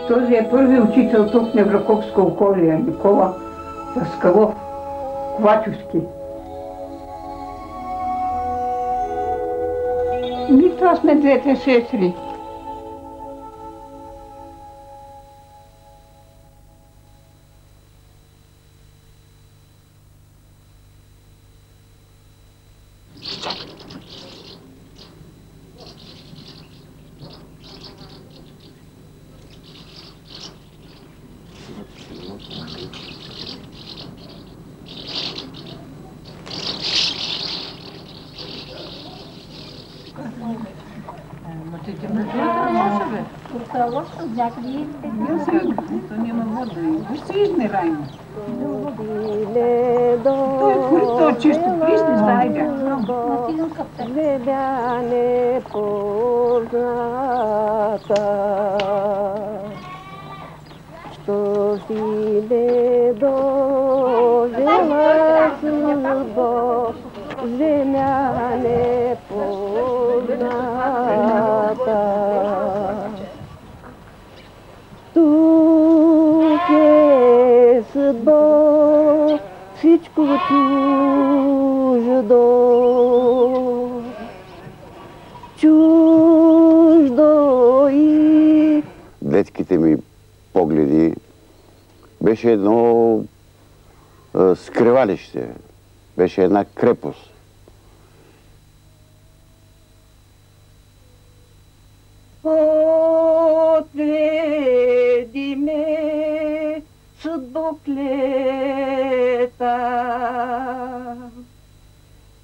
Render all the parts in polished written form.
Този е първи учител тук в Невраковско околие, Никола Даскалов, Ковачевски. Ние това сме двете сестри. Детските ми погледи беше едно скривалище, беше една крепост. Отведи ме съдбоклета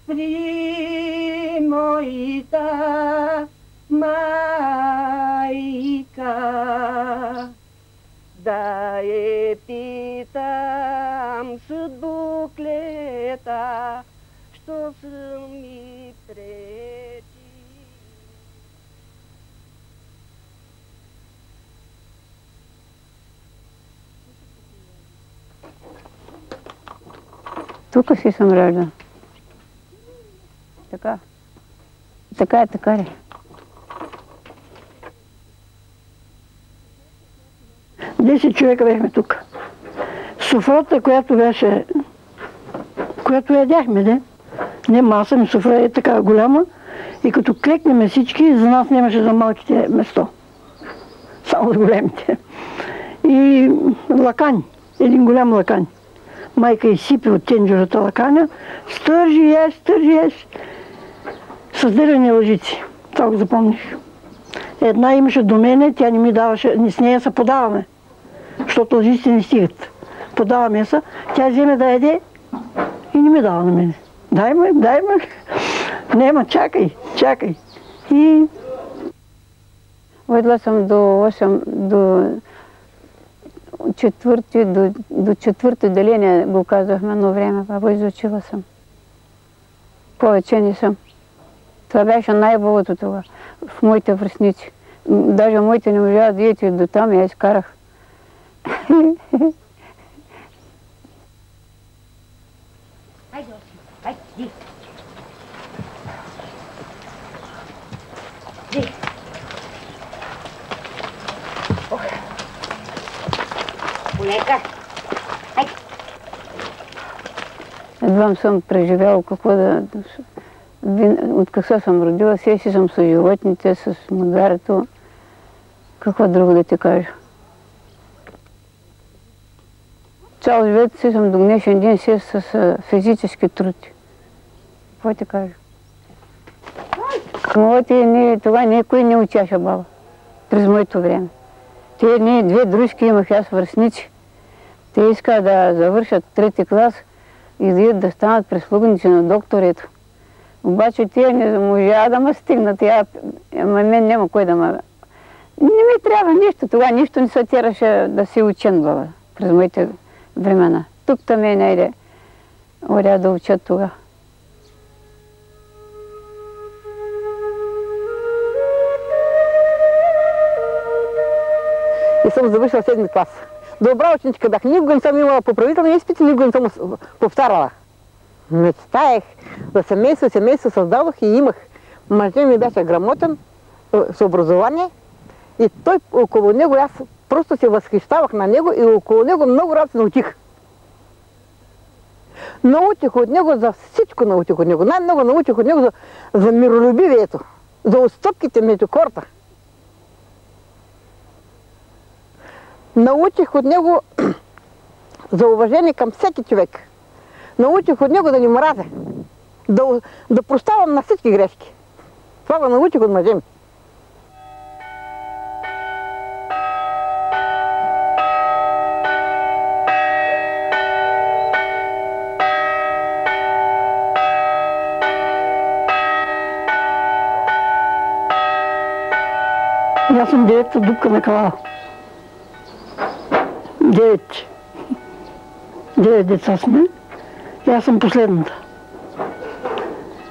при моята майка, да я питам съдбоклета, що съм ми пречи. Тук си съм раждан. Така. Така е, така ли? 10 човека бяхме тук. Софрата, която беше, която ядяхме, не? Не маса, ми софра е така голяма. И като клекнем всички, за нас нямаше за малките место. Само за големите. И лакани. Един голям лакани. Майка изсипи от тенджерата лаканя. Стържи еш. С дървени лъжици. Това го запомних. Една имаше до мене, тя не ми даваше, с нея се подаваме. Защото лъжиците не стигат. Подаваме се, тя вземе да яде и не ми дава на мене. Дай ме. Нема, чакай. И... Водила съм до 8, до четвърто деление, го казахме едно време, баба, изучила съм. Повече не съм. Това беше най-богато това, в моите връстници. Даже моите не можаха да идете до там, я изкарах. Едва съм преживяла какво да... От какво съм родила, си съм с животните, с магарето. Какво друго да ти кажа? Цял живот си съм до днешен ден си с физически труд. Какво ти кажа? Това никой не учаша баба. През моето време. Те две дружки имах аз връстници. Те искаха да завършат 3-ти клас и да станат прислугници на докторето. Обаче тия не можа да ме стигнат. Мен няма кой да ме... Не ми трябва нищо. Тогава нищо не се тераше да си учен баба през моите времена. Тук-то ме найде оря да учат тогава. И съм завършила 7-ми клас. Добра ученичка бях. Никога не съм имала поправителни изпити, никога не съм повтаряла. Мечтаех за семейство създавах и имах. Мъжът ми беше грамотен, с образование и той около него аз просто се възхищавах на него и около него много раз научих. Научих от него за всичко, научих от него. Най-много научих от него за миролюбивието, за отстъпките между хората. Научих от него за уважение към всеки човек. Научих от него да не мразя, да прощавам на всички грешки. Това го научих от мъжа ми. Аз съм 9-та дупка на кала. 9 деца сме. И аз съм последната.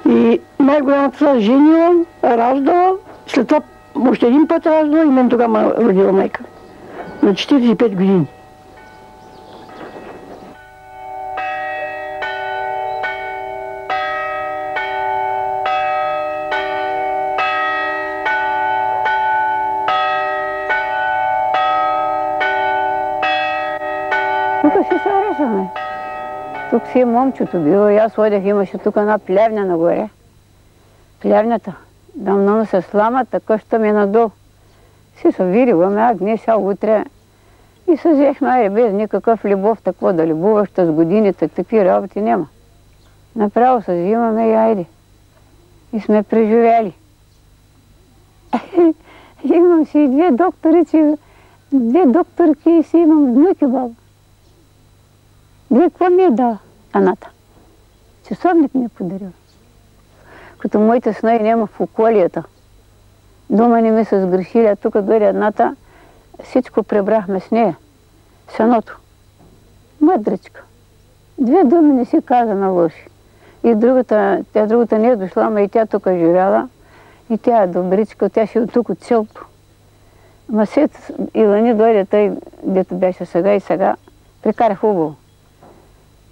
И най-голямата са женила, раждала, след това още един път раждала и мен тогава родила майка. На 45 години. Тук си се арешаме. Тук си е момчето било и аз ходях, имаше тук една плевня нагоре. Плевнята. Давно се слама, така ще ми е надолу. Си се вирила, а днес, сега утре. И се взехме, без никакъв любов, такова да любоваш с годините, такива работи няма. Направо се взимаме и айде. И сме преживели. Имам си и две докторки и си имам внуки, баба. Какво ми е дала Аната? Часовник ми е подарила. Като моите снаи няма в околията. Дома не ми се сгрешили, а тук дойде едната, всичко прибрахме с нея. Сеното. Мъдричка. Две думи не си каза на лоши. И другата не е дошла, ама и тя тук живяла. И тя е добричка, тя ще от тук от селото. Ама след Илани дойде той, дето беше сега и сега, прикара хубаво.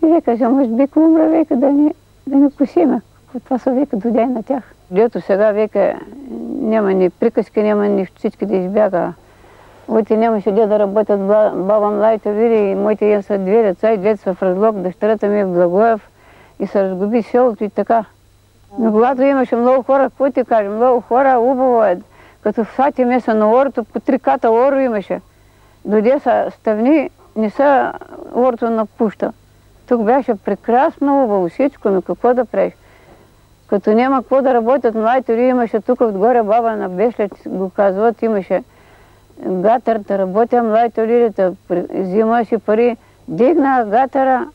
И века, може би умра, века да не косиме. Това са века дойде на тях. Дето сега века няма ни приказки, няма ни всички да избяга. Оти нямаше де да работят баба младите види и моите са две деца и двете са в разлог, дъщерята ми е в Благоев и се разгуби селото и така. Но когато имаше много хора, какво ти кажа, много хора, убаво е. Като в сати меса на орото, по 3 ката оро имаше. Дойде са ставни, не са орото напуща. Тук беше прекрасно, убаво всичко, но какво да правиш? Като няма какво да работят младите, имаше тук отгоре баба на Бешлет, го казват, имаше гатър да работя, младите люди взимаше пари, дигна гатъра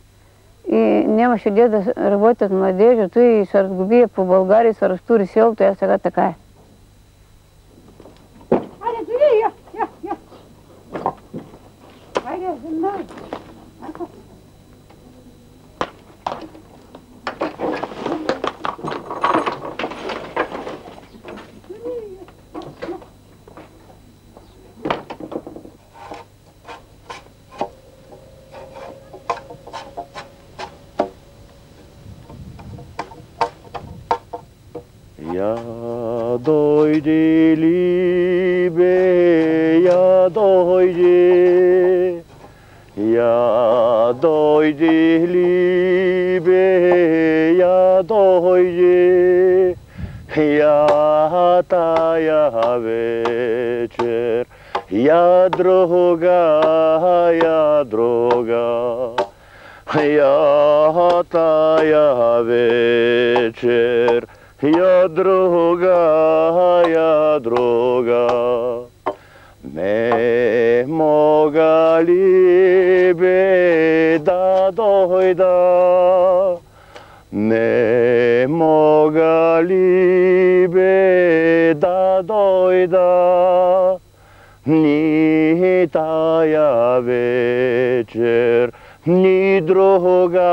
и нямаше де да работят младежите и се разгуби по България, се разтури селото, а сега така е. Айде, дойди, я. Айде, за мной. Я дойди, либе, я дойди. Я дойди, либе, я дойди. Я тая вечер, я друга. Я тая вечер, я друга. Не мога ли бе да дойда? Не мога ли бе да дойда? Ни тая вечер, ни друга.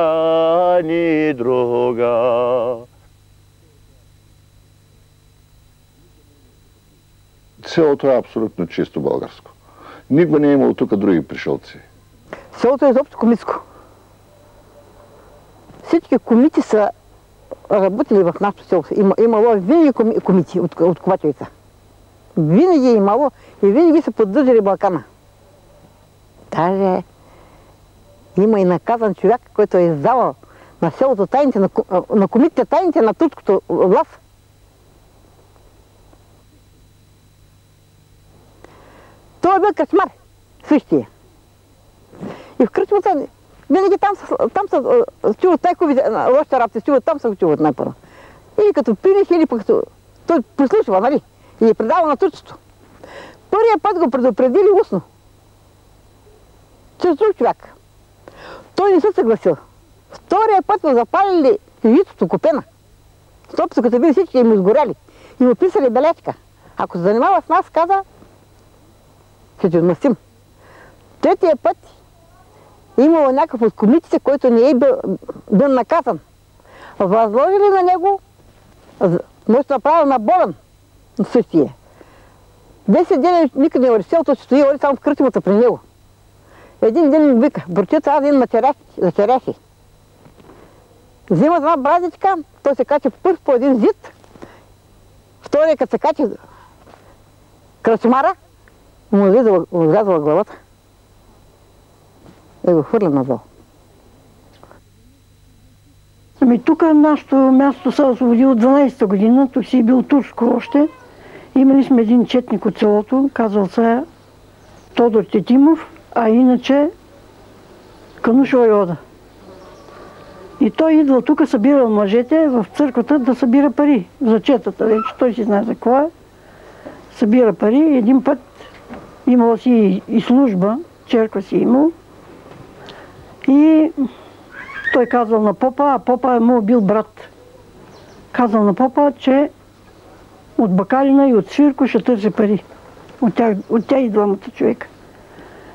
Селото е абсолютно чисто българско. Никога не е имало тук други пришелци. Селото е изобщо комитско. Всички комити са работили в нашото село. Имало винаги комити от Ковачевица. Винаги е имало и винаги са поддържали Балкана. Даже има и наказан човек, който е издавал на селото тайните, на комитите тайните на турското власт. Той е бил кръчмар, същия. И в кръчмата, винаги там са чуват най-хубавите, лошите работи, там са чуват най-първо. Или като пинеш, или пък той прислушва, нали? И е предавал на турцето. Първият път го предупредили устно. Чрез друг човек. Той не се съгласил. Втория път го запалили житото купена. Защото като били всички и му сгоряли. И му писали бележка. Ако се занимава с нас, каза, ще ти отмъстим. Третия път имало някакъв от комитите, който не е бил наказан. Възложили на него, може да направи на болен същия. 10 дни никъде не ори, селото стои, ори само в кръчмата при него. Един ден вика, братчето, аз един за череши. Взима една бразичка, той се кача първ по един зид, втория като се кача кръчмара, му изрязала главата и го хвърля надолу. Ами тук нашето място се освободи от 12-та година, тук си е бил турско още. Имали сме един четник от селото, казал се Тодор Тетимов, а иначе Канушо Йода. И той идвал тук, събирал мъжете в църквата да събира пари за четата. Вече той си знае за какво е. Събира пари. Един път имал си и служба, черква си имал. И той казал на попа, а попа му бил брат. Казал на попа, че от Бакалина и от Свирко ще търси пари. От тях и двамата човека.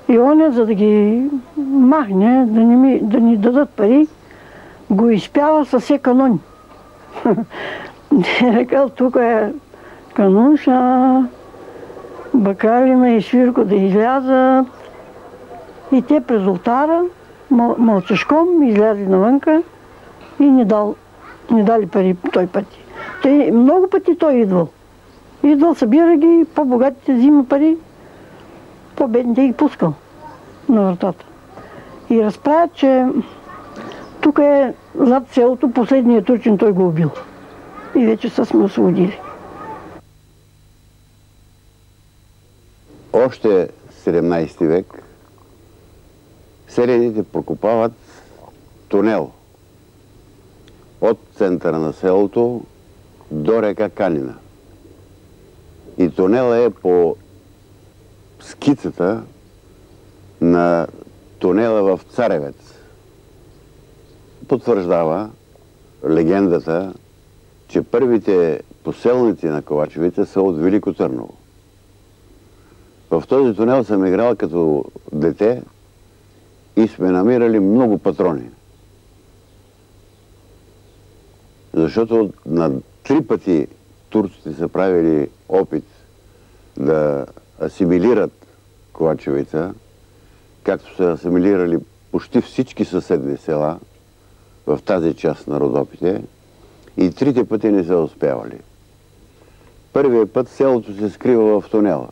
И он, за да ги махне, да ни дадат пари, го изпява със все канони. Рекал, тук е Кануша, Бакалина и Свирко да излязат. И те през олтара мълчешком излязли навънка и не дали пари той пъти. Много пъти той идвал. Идвал, събира ги, по-богатите взима пари, по-бедните ги пускал на вратата. И разправят, че тук е зад селото, последният турчин той го убил. И вече са сме освободили. Още 17 век селяните прокопават тунел от центъра на селото до река Канина. И тунела е по скицата на тунела в Царевец. Потвърждава легендата, че първите поселници на Ковачевица са от Велико Търново. В този тунел съм играл като дете и сме намирали много патрони. Защото на 3 пъти турците са правили опит да асимилират Ковачевица, както са асимилирали почти всички съседни села в тази част на Родопите, и 3 пъти не са успявали. Първият път селото се скрива в тунела.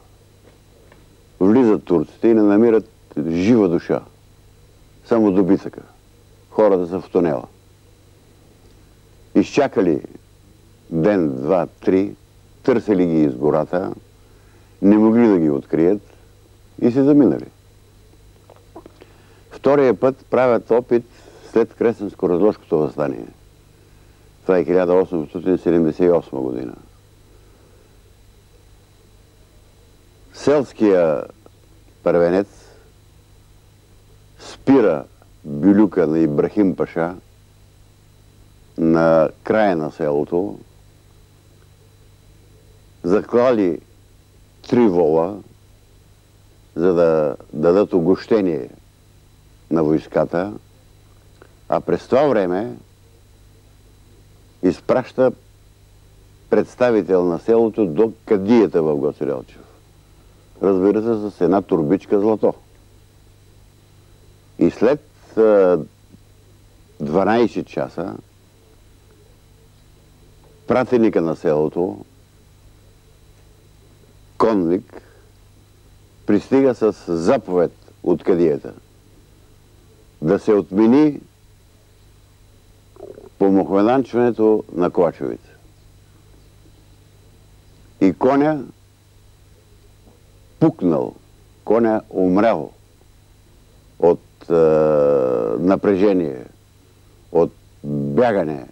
Влизат турците и не намират жива душа. Само добитъка. Хората са в тунела. Изчакали ден, 2, 3, търсили ги из гората, не могли да ги открият и се заминали. Втория път правят опит след Кресенско-Разложкото въстание. Това е 1878 година. Селския първенец спира бюлюка на Ибрахим Паша на края на селото, заклали 3 вола, за да дадат угощение на войската, а през това време изпраща представител на селото до кадията в Гоце Делчев. Разбира се, с една турбичка злато. И след 12 часа пратеника на селото, конвик, пристига с заповед от кадията. Да се отмени помохвенанчването на Ковачевица. И коня пукнал, коня умрял от напрежение, от бягане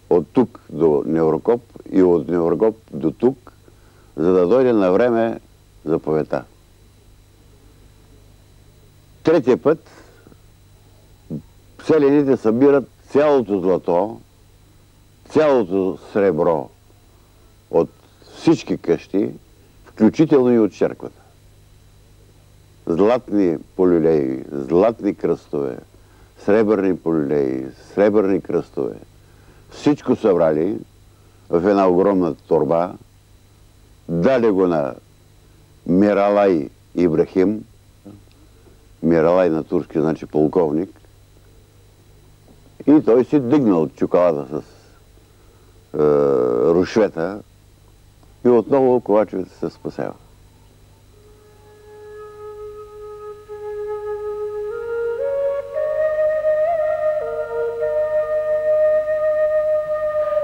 от тук до Неврокоп и от Неврокоп до тук, за да дойде на време заповедта. Третия път селяните събират цялото злато, цялото сребро от всички къщи, включително и от черквата. Златни полюлеи, златни кръстове, сребърни полюлеи, сребърни кръстове. Всичко събрали в една огромна торба, дали го на Миралай Ибрахим, Миралай на турски значи полковник, и той си дигнал чоколада с рушвета и отново Ковачевица се спасява.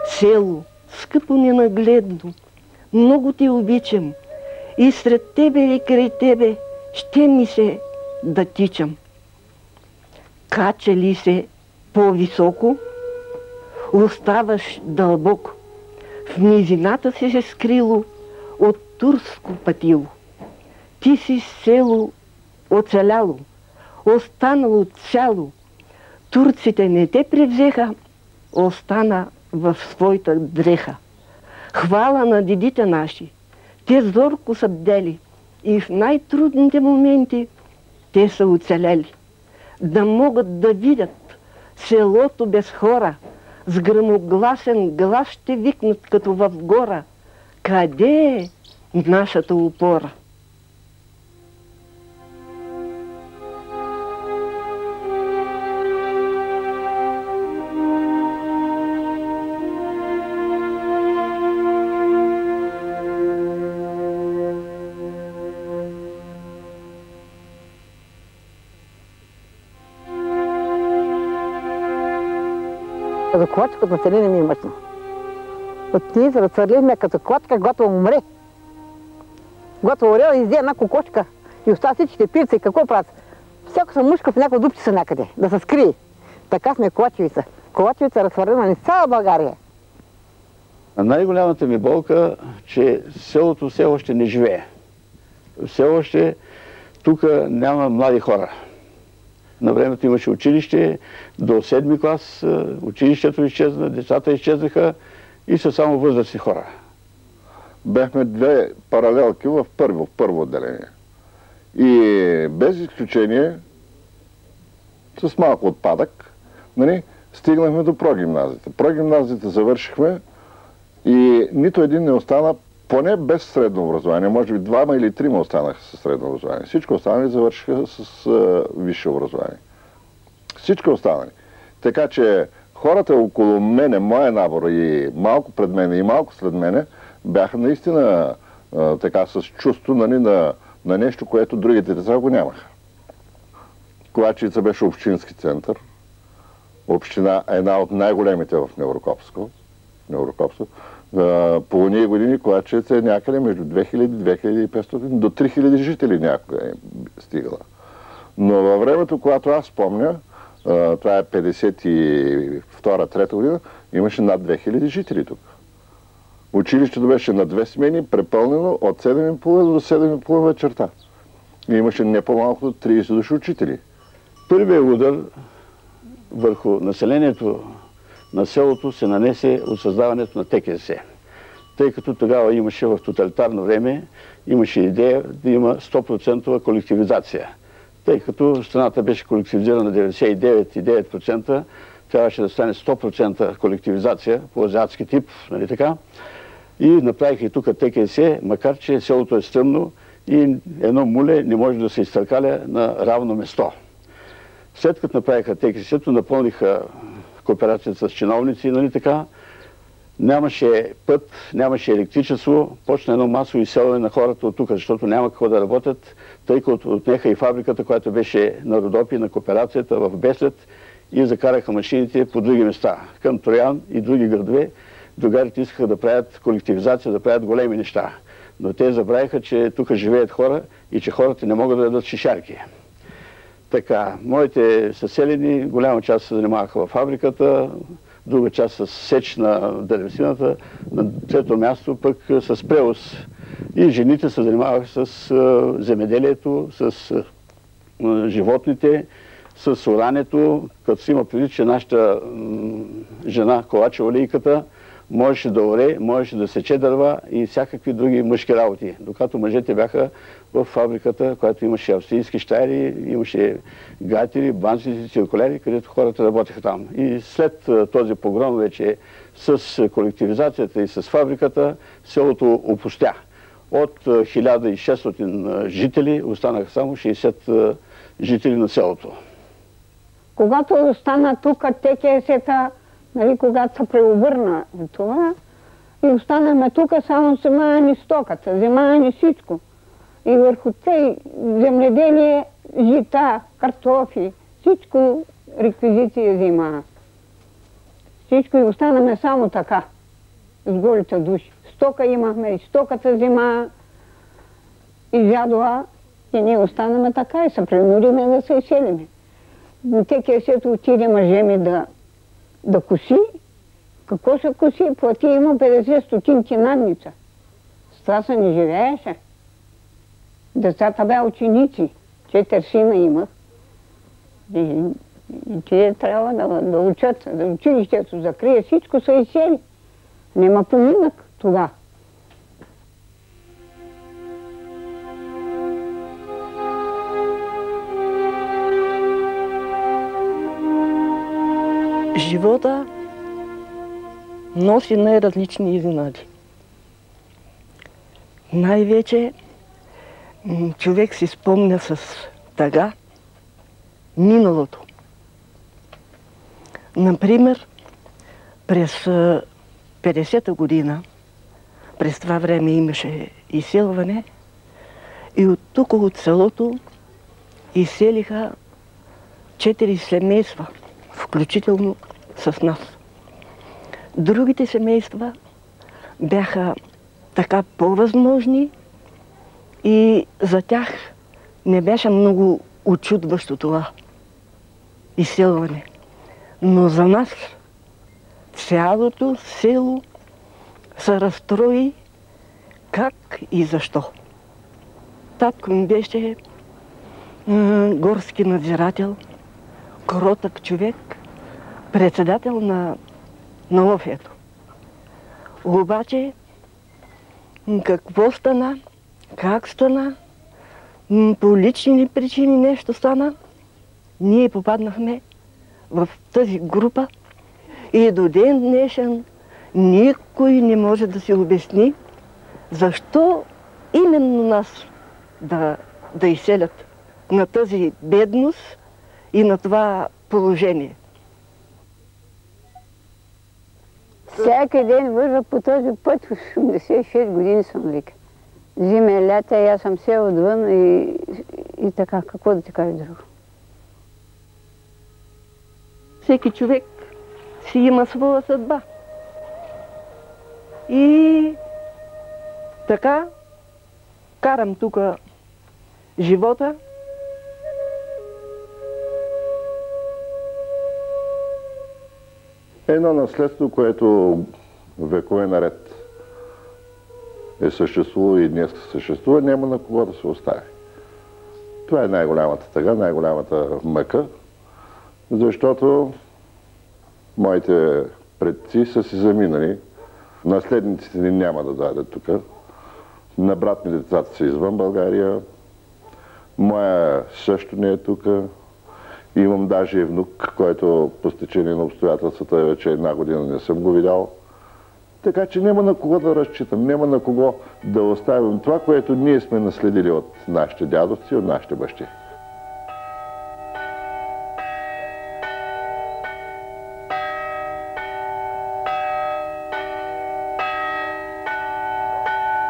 Село, скъпо ненагледно, много те обичам и сред тебе и край тебе ще ми се да тичам. Кача ли се по-високо, оставаш дълбоко. В низината си се скрило от турско пътило. Ти си село оцеляло, останало цяло. Турците не те превзеха, остана в своята дреха. Хвала на дедите наши, те зорко са бдели и в най-трудните моменти те са оцелели. Да могат да видят селото без хора, с гръмогласен глас ще викнат като в гора. Къде е нашата опора? За ковачкото население ми е мъчно. От ние се разцвърлихме като ковачка, когато умре. Когато орел изде една кокошка и остава всичките пирци, какво правят? Всяко са мушка в някаква дупчица някъде, да се скрие. Така сме Ковачевица. Ковачевица е разхвърлена на цяла България. Най-голямата ми болка, че селото все още не живее. Все още тук няма млади хора. На времето имаше училище, до 7-ми клас училището изчезна, децата изчезнаха и са само възрастни хора. Бяхме две паралелки в първо отделение. И без изключение, с малко отпадък, стигнахме до прогимназията. Прогимназията завършихме и нито един не остана, поне без средно образование. Може би 2 или 3 останаха със средно образование. Всичко останали завършиха с висше образование. Всичко останали. Така че хората около мене, моя набор и малко пред мене и малко след мене, бяха наистина така с чувство на нещо, което другите деца го нямаха. Ковачевица беше общински център. Община, една от най-големите в Неврокопско. По уния години Ковачевица е някъде между 2000-2500 до 3000 жители някога е стигала. Но във времето, когато аз спомня, това е 52-3 година, имаше над 2000 жители тук. Училището беше на 2 смени, препълнено от 7,5 до 7,5 вечерта. И имаше не по-малко от 30 души учители. Първият удар върху населението на селото се нанесе от създаването на ТКЗС. Тъй като тогава имаше в тоталитарно време, имаше идея да има 100% колективизация. Тъй като страната беше колективизирана на 99,9%, трябваше да стане 100% колективизация по азиатски тип, нали така? И направиха и тук ТКЗС, макар че селото е стръмно и едно муле не може да се изтъркаля на равно место. След като направиха ТКЗС-то, напълниха кооперацията с чиновници, нали така, Нямаше път, нямаше електричество, почна едно масово изселване на хората от тук, защото няма какво да работят, тъй като отнеха и фабриката, която беше на Родопи, на кооперацията в Беслет, и закараха машините по други места, към Троян и други градове. Другарите искаха да правят колективизация, да правят големи неща. Но те забравиха, че тук живеят хора и че хората не могат да дадат шишарки. Така, моите съселени, голяма част се занимаваха във фабриката, друга част с сеч на дървесината, на трето място пък с превоз. И жените се занимаваха с земеделието, с животните, с орането, като си има предвид, че нашата жена, колачева лийката, можеше да оре, можеше да сече дърва и всякакви други мъжки работи. Докато мъжете бяха в фабриката, която имаше австрийски щайри, имаше гатери, банци, циркуляри, където хората работеха там. И след този погром вече с колективизацията и с фабриката, селото опустя. От 1600 жители останаха само 60 жители на селото. Когато остана тук ТКС-та, нали, когато се преобърна това, и останахме тук, само вземая ни стоката, вземая ни всичко. И върху тези земледелие, жита, картофи, всичко реквизиции вземая. Всичко и останахме само така, с голите души. Стока имахме и стоката вземая, и зядова, и ние останахме така и се принудиме да се изселиме. ТКС-то отиде мъже ми да коси. Какво се коси? Плати има 50 стотинки надница. С това се не живееше. Децата бе ученици. 4 сина имах. И те трябва да учат. Да училището закрие, всичко са изсели. Нема поминък тогава. Живота носи най-различни изненади. Най-вече човек си спомня с тъга миналото. Например, през 50-та година, през това време имаше изселване и от тук от селото изселиха 4 семейства, включително с нас. Другите семейства бяха така по-възможни и за тях не беше много учудващо това изселване. Но за нас цялото село се разстрои как и защо. Татко ми беше горски надзирател, кротък човек, председател на Лофието. Обаче, какво стана, как стана, по лични причини нещо стана, ние попаднахме в тази група и до ден днешен никой не може да си обясни защо именно нас да изселят на тази бедност и на това положение. Всеки ден вървя по този път, 86 години съм вика. Зиме, лята, и аз съм сел отвън и така, какво да ти кажа друго? Всеки човек си има своя съдба. И така карам тук живота. Едно наследство, което векове наред е съществувало и днес съществува, няма на кого да се остави. Това е най-голямата тъга, най-голямата мъка, защото моите предци са си заминали, наследниците ни няма да дойдат тук, на брат ми децата са извън България, моя също не е тук. Имам даже и внук, който по стечение на обстоятелствата вече 1 година не съм го видял. Така че няма на кого да разчитам, няма на кого да оставим това, което ние сме наследили от нашите дядовци, от нашите бащи.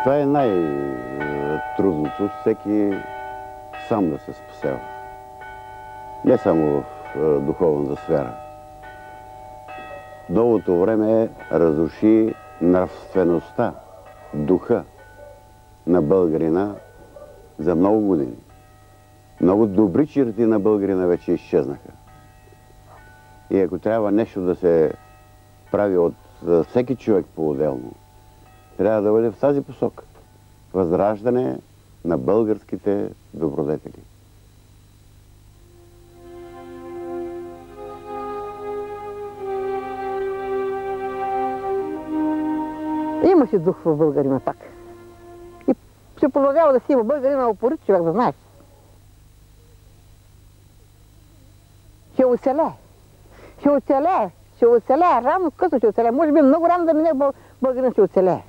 Това е най-трудното, всеки сам да се спасява. Не само в духовната сфера. Новото време разруши нравствеността, духа на българина за много години. Много добри черти на българина вече изчезнаха. И ако трябва нещо да се прави от всеки човек по-отделно, трябва да бъде в тази посока. Възраждане на българските добродетели. Имаше дух в българина пак. И ще продължава да си има българина упорит човек, да знаеш. Ще оцелее. Ще оцелее. Ще оцелее. Рано, късно ще оцелее. Може би много рано да мине българин ще оцелее.